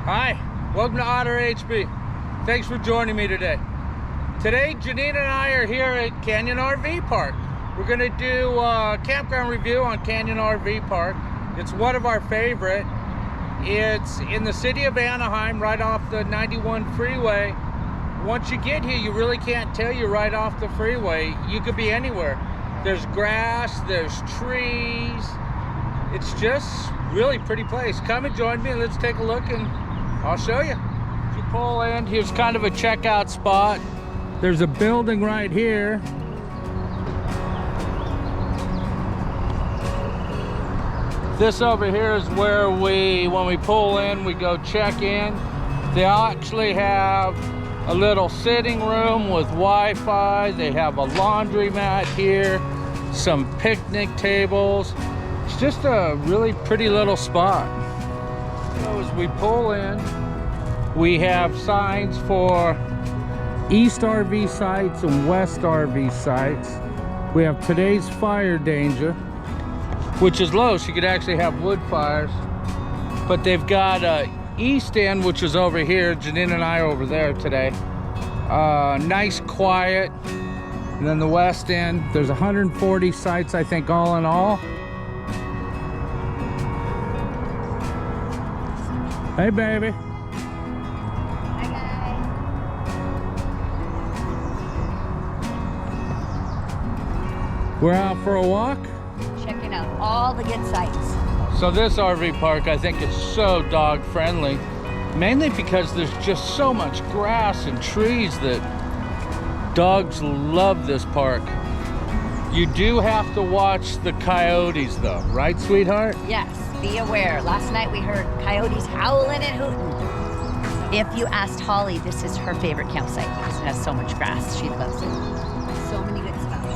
Hi, welcome to Otter HB. Thanks for joining me today. Today, Janine and I are here at Canyon RV Park. We're gonna do a campground review on Canyon RV Park. It's one of our favorite. It's in the city of Anaheim, right off the 91 freeway. Once you get here, you really can't tell you're right off the freeway. You could be anywhere. There's grass, there's trees. It's just really pretty place. Come and join me and let's take a look and I'll show you. If you pull in, here's kind of a checkout spot. There's a building right here. This over here is where when we pull in, we go check in. They actually have a little sitting room with Wi-Fi. They have a laundromat here, some picnic tables. It's just a really pretty little spot. So as we pull in, we have signs for East RV sites and West RV sites. We have today's fire danger, which is low, so you could actually have wood fires. But they've got East End, which is over here. Janine and I are over there today. Nice, quiet. And then the West End, there's 140 sites, I think, all in all. Hey, baby. Hi, guys. We're out for a walk. Checking out all the good sites. So this RV park, I think, is so dog friendly, mainly because there's just so much grass and trees that dogs love this park. You do have to watch the coyotes though, right, sweetheart? Yes, be aware. Last night we heard coyotes howling and hooting. If you asked Holly, this is her favorite campsite because it has so much grass. She loves it. So many good spots.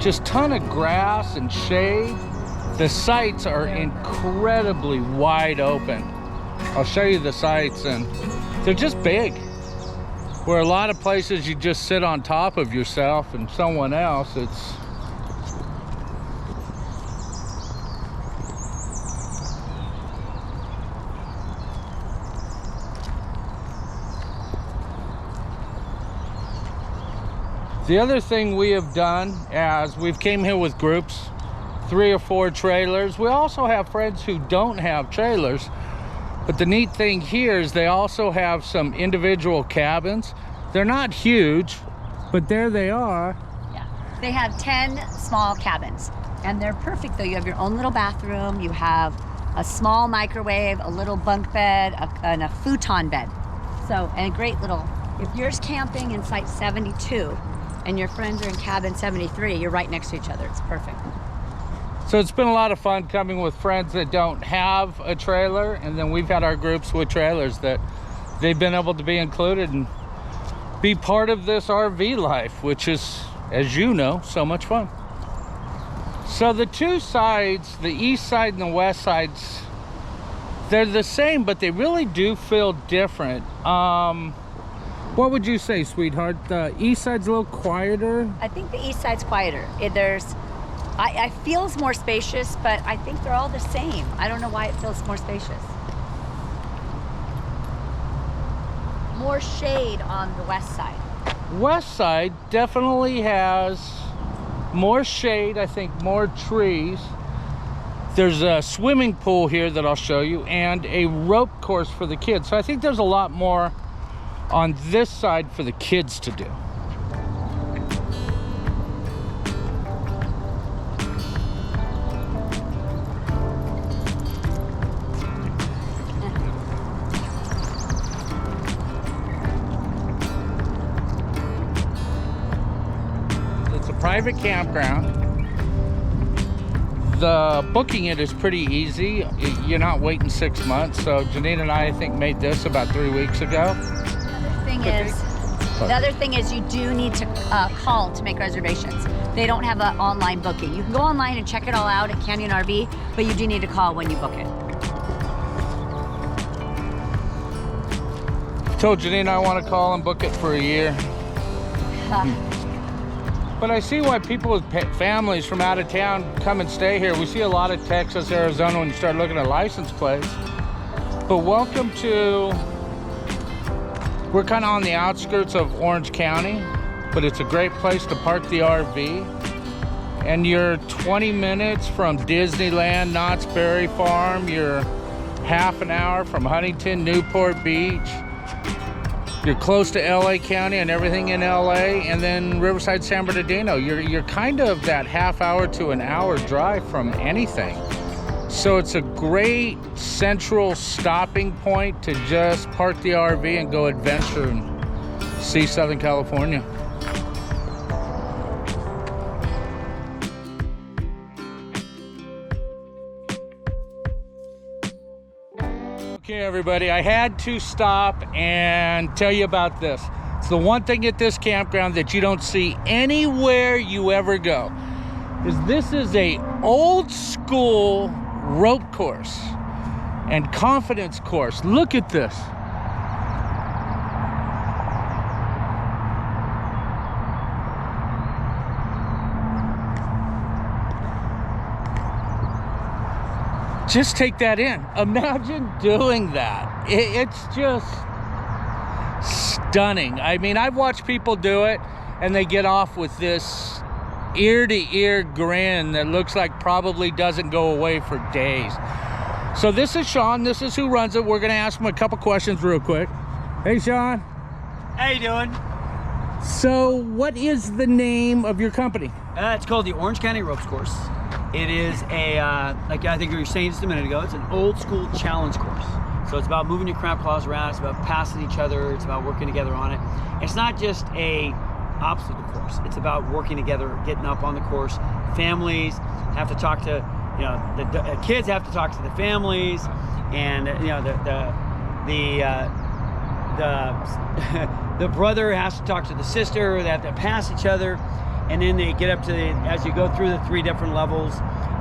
Just ton of grass and shade. The sites are incredibly wide open. I'll show you the sites, and they're just big. Where a lot of places you just sit on top of yourself and someone else, it's the other thing we have done, as we've came here with groups, 3 or 4 trailers. We also have friends who don't have trailers, but the neat thing here is they also have some individual cabins. They're not huge, but there they are. Yeah, they have 10 small cabins, and they're perfect though. You have your own little bathroom, you have a small microwave, a little bunk bed, and a futon bed. So, and a great little, if you're camping in site 72, and your friends are in cabin 73, you're right next to each other. It's perfect. So it's been a lot of fun coming with friends that don't have a trailer, and then we've had our groups with trailers that they've been able to be included and be part of this RV life, which is, as you know, so much fun. So the two sides, the east side and the west sides, they're the same, but they really do feel different. What would you say, sweetheart? The east side's a little quieter? I think the east side's quieter. I feels more spacious, but I think they're all the same. I don't know why it feels more spacious. More shade on the west side. West side definitely has more shade, I think more trees. There's a swimming pool here that I'll show you, and a rope course for the kids. So I think there's a lot more on this side for the kids to do. It's a private campground. The booking it is pretty easy. You're not waiting 6 months. So Janine and I think, made this about 3 weeks ago. The other thing is you do need to call to make reservations. They don't have an online booking. You can go online and check it all out at Canyon RV, but you do need to call when you book it. I told Janine I want to call and book it for a year. But I see why people with families from out of town come and stay here. We see a lot of Texas, Arizona when you start looking at license plates. But welcome to, we're kind of on the outskirts of Orange County, but it's a great place to park the RV. And you're 20 minutes from Disneyland, Knott's Berry Farm. You're half an hour from Huntington, Newport Beach. You're close to LA County and everything in LA, and then Riverside, San Bernardino. You're kind of that half hour to an hour drive from anything. So it's a great central stopping point to just park the RV and go adventure and see Southern California. Okay, everybody, I had to stop and tell you about this. It's the one thing at this campground that you don't see anywhere you ever go. This is a old school rope course and confidence course. Look at this. Just take that in. Imagine doing that. It's just stunning. I mean, I've watched people do it and they get off with this ear-to-ear grin that looks like probably doesn't go away for days. So this is Sean. This is who runs it. We're going to ask him a couple questions real quick. Hey, Sean. How you doing? So what is the name of your company? It's called the Orange County Ropes Course. It is a, like I think you were saying just a minute ago, it's an old school challenge course. So it's about moving your crab claws around, it's about passing each other, it's about working together on it. It's not just a obstacle course, it's about working together, getting up on the course. Families have to talk to, you know, the kids have to talk to the families, and you know, the brother has to talk to the sister, they have to pass each other. And then they get up to the, as you go through the 3 different levels,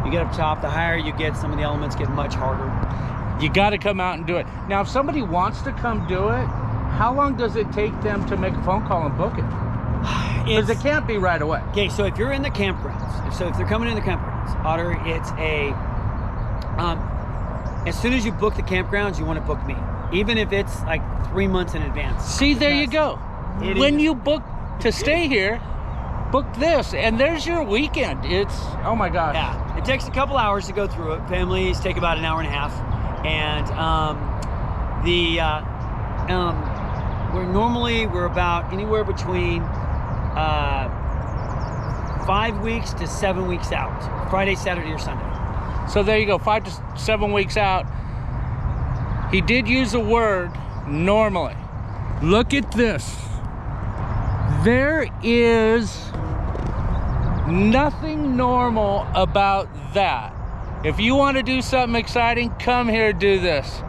you get up top, the higher you get, some of the elements get much harder. You got to come out and do it. Now, if somebody wants to come do it, how long does it take them to make a phone call and book it? Because it can't be right away. Okay, so if you're in the campgrounds, so if they're coming in the campgrounds, Otter, it's a, as soon as you book the campgrounds, you want to book me. Even if it's like 3 months in advance. See, there you go. When you book to stay here, book this, and there's your weekend. It's, oh my gosh. Yeah, it takes a couple hours to go through it. Families take about an hour and a half. And we're about anywhere between 5 weeks to 7 weeks out. Friday, Saturday, or Sunday. So there you go, 5 to 7 weeks out. He did use a word, normally. Look at this. There is nothing normal about that. If you want to do something exciting, come here, do this.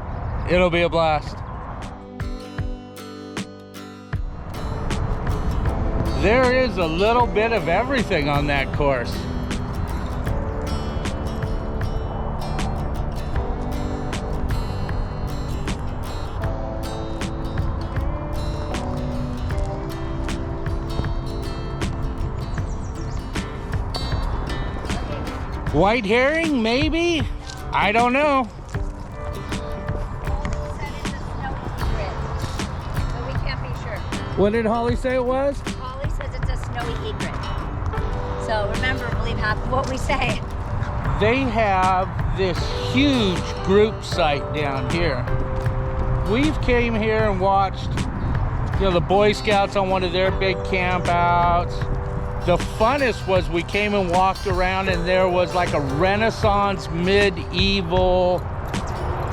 It'll be a blast. There is a little bit of everything on that course. White herring, maybe? I don't know. But we can't be sure. What did Holly say it was? Holly says it's a snowy egret. So remember, believe half of what we say. They have this huge group site down here. We've came here and watched, you know, the Boy Scouts on one of their big camp outs. The funnest was we came and walked around and there was like a Renaissance medieval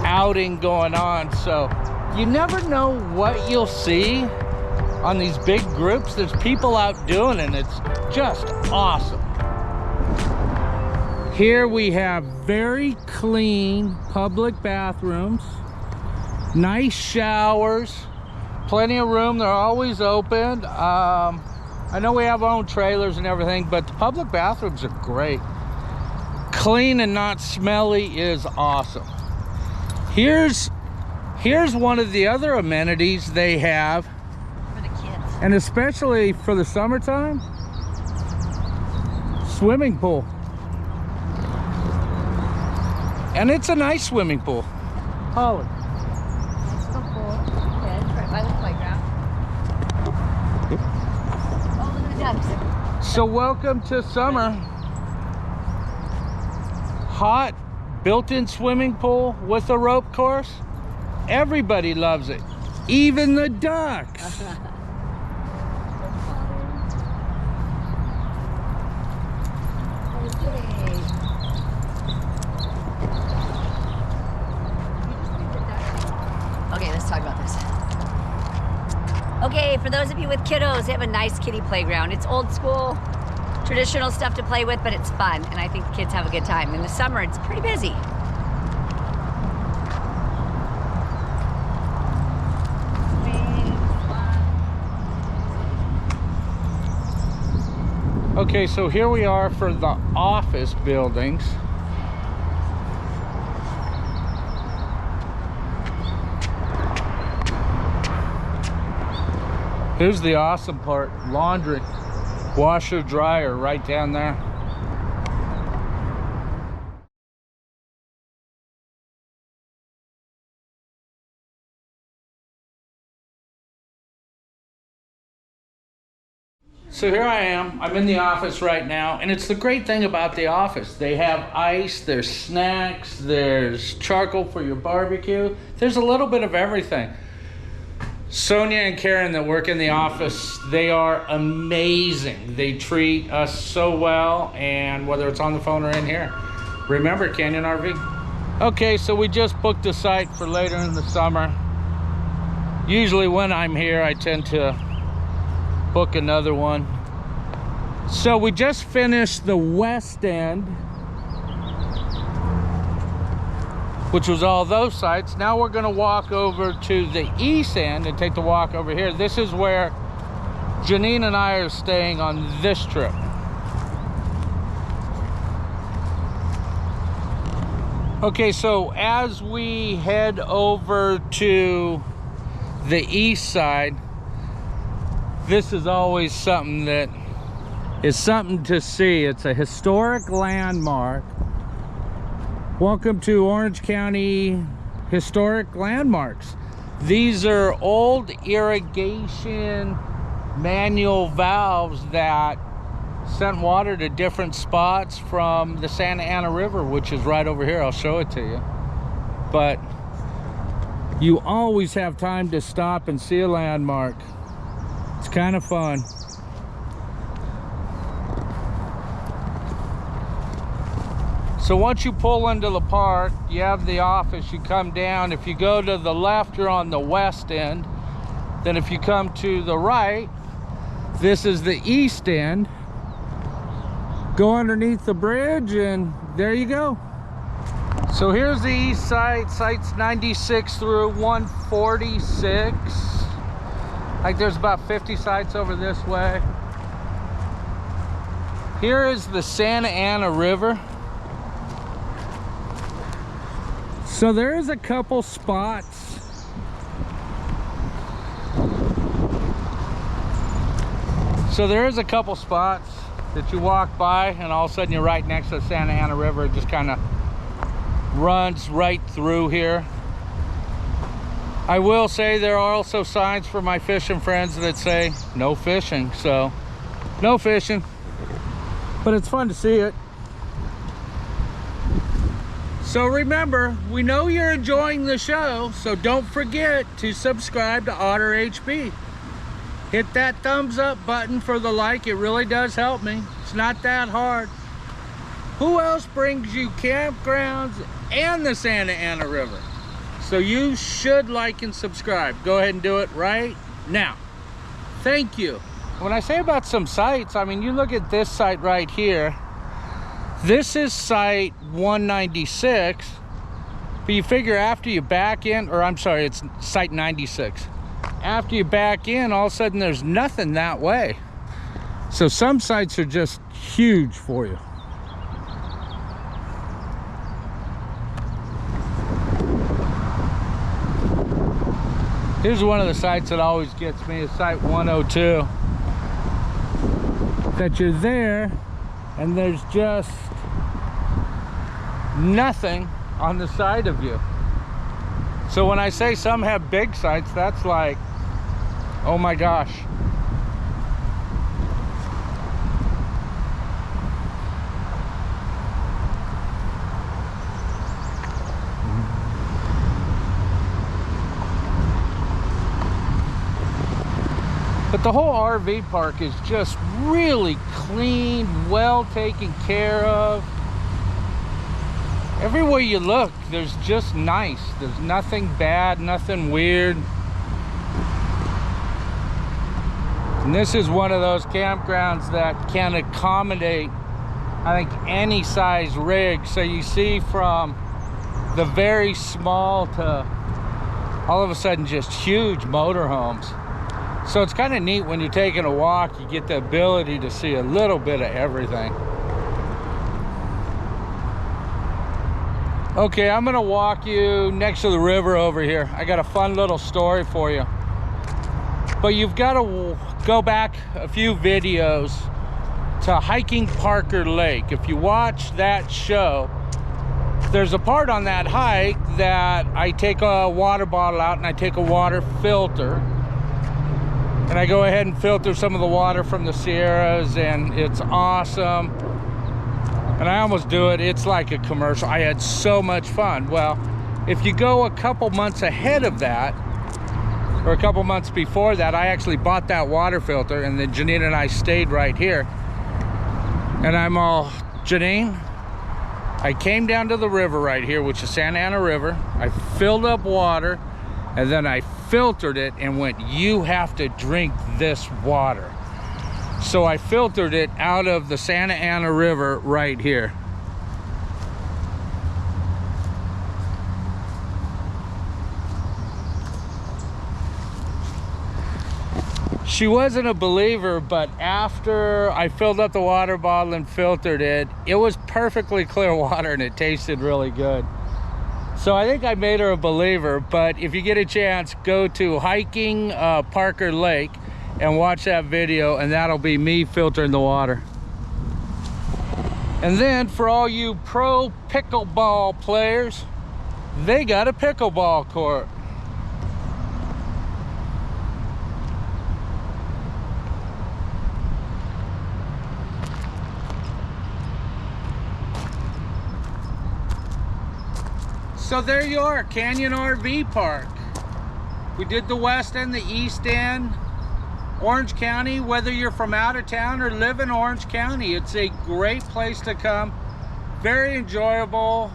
outing going on. So you never know what you'll see on these big groups. There's people out doing it and it's just awesome. Here we have very clean public bathrooms, nice showers, plenty of room. They're always open. I know we have our own trailers and everything, but the public bathrooms are great. Clean and not smelly is awesome. Here's one of the other amenities they have, For the kids. and especially for the summertime, swimming pool. And it's a nice swimming pool. Holly. Nice little pool. Kids, right by the playground. Oh, look at the ducks. So welcome to summer. Hot, built-in swimming pool with a rope course. Everybody loves it, even the ducks. Okay, let's talk about this. Okay, for those of you with kiddos, they have a nice kiddie playground. It's old school, traditional stuff to play with, but it's fun, and I think the kids have a good time. In the summer, it's pretty busy. Okay, so here we are for the office buildings. Here's the awesome part, laundry. Washer, dryer right down there. So here I am, I'm in the office right now, and it's the great thing about the office. They have ice, there's snacks, there's charcoal for your barbecue. There's a little bit of everything. Sonia and Karen that work in the office, they are amazing. They treat us so well, and whether it's on the phone or in here. Remember, Canyon RV? Okay, so we just booked a site for later in the summer. Usually when I'm here, I tend to book another one. So we just finished the west end, which was all those sites. Now we're gonna walk over to the east end and take the walk over here. This is where Janine and I are staying on this trip. Okay, so as we head over to the east side, this is always something that is something to see. It's a historic landmark. Welcome to Orange County Historic Landmarks. These are old irrigation manual valves that sent water to different spots from the Santa Ana River, which is right over here. I'll show it to you. But you always have time to stop and see a landmark. It's kind of fun. So once you pull into the park, you have the office, you come down. If you go to the left, you're on the west end. Then if you come to the right, this is the east end. Go underneath the bridge and there you go. So here's the east side, sites 96 through 146. Like there's about 50 sites over this way. Here is the Santa Ana River. So there is a couple spots. So there is a couple spots that you walk by and all of a sudden you're right next to the Santa Ana River. It just kind of runs right through here. I will say there are also signs for my fishing friends that say no fishing, so no fishing, but it's fun to see it. So remember, we know you're enjoying the show, so don't forget to subscribe to Otter HB. Hit that thumbs up button for the like, it really does help me. It's not that hard. Who else brings you campgrounds and the Santa Ana River? So you should like and subscribe. Go ahead and do it right now. Thank you. When I say about some sites, I mean, you look at this site right here. This is site 196, but you figure after you back in, or I'm sorry, it's site 96. After you back in, all of a sudden there's nothing that way. So some sites are just huge for you. Here's one of the sites that always gets me, is site 102. That you're there, and there's just nothing on the side of you. So when I say some have big sites, that's like, oh my gosh. But the whole RV park is just really clean, well taken care of. Everywhere you look, there's just nice. There's nothing bad, nothing weird. And this is one of those campgrounds that can accommodate, I think, any size rig. So you see from the very small to all of a sudden just huge motorhomes. So it's kind of neat when you're taking a walk, you get the ability to see a little bit of everything. Okay, I'm gonna walk you next to the river over here. I got a fun little story for you. But you've got to go back a few videos to Hiking Parker Lake. If you watch that show, there's a part on that hike that I take a water bottle out and I take a water filter. And I go ahead and filter some of the water from the Sierras, and it's awesome. And I almost do it, it's like a commercial. I had so much fun. Well, if you go a couple months ahead of that, or a couple months before that, I actually bought that water filter, and then Janine and I stayed right here. And I'm all, Janine, I came down to the river right here, which is Santa Ana River. I filled up water, and then I filtered it and went, you have to drink this water. So I filtered it out of the Santa Ana River right here. She wasn't a believer, but after I filled up the water bottle and filtered it, it was perfectly clear water and it tasted really good. So I think I made her a believer. But if you get a chance, go to Hiking Parker Lake and watch that video, and that'll be me filtering the water. And then for all you pro pickleball players, they got a pickleball court. So there you are, Canyon RV Park. We did the west end, the east end, Orange County. Whether you're from out of town or live in Orange County, it's a great place to come. Very enjoyable,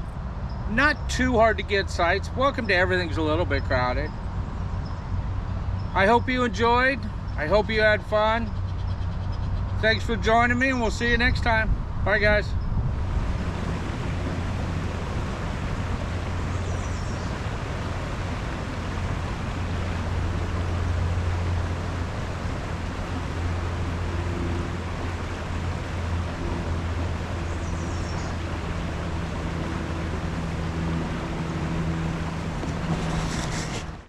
not too hard to get sites. Welcome to everything's a little bit crowded. I hope you enjoyed. I hope you had fun. Thanks for joining me, and we'll see you next time. Bye, guys.